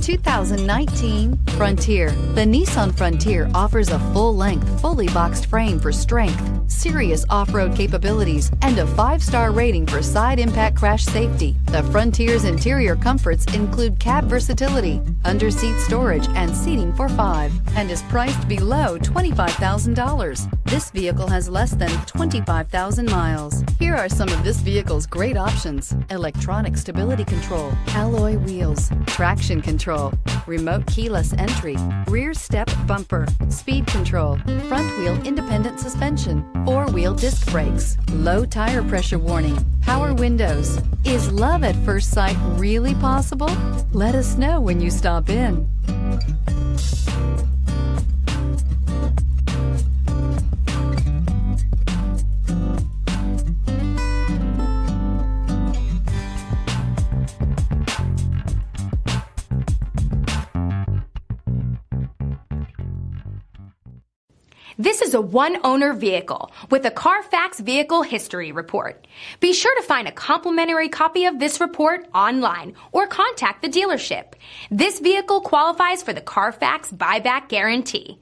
2019 Frontier. The Nissan Frontier offers a full-length, fully boxed frame for strength, serious off-road capabilities, and a 5-star rating for side impact crash safety. The Frontier's interior comforts include cab versatility, under-seat storage, and seating for 5, and is priced below $25,000. This vehicle has less than 25,000 miles. Here are some of this vehicle's great options: electronic stability control, alloy wheels, traction control, remote keyless entry, rear step bumper, speed control, front wheel independent suspension, 4-wheel disc brakes, low tire pressure warning, power windows. Is love at first sight really possible? Let us know when you stop in. This is a one-owner vehicle with a Carfax Vehicle History Report. Be sure to find a complimentary copy of this report online or contact the dealership. This vehicle qualifies for the Carfax Buyback Guarantee.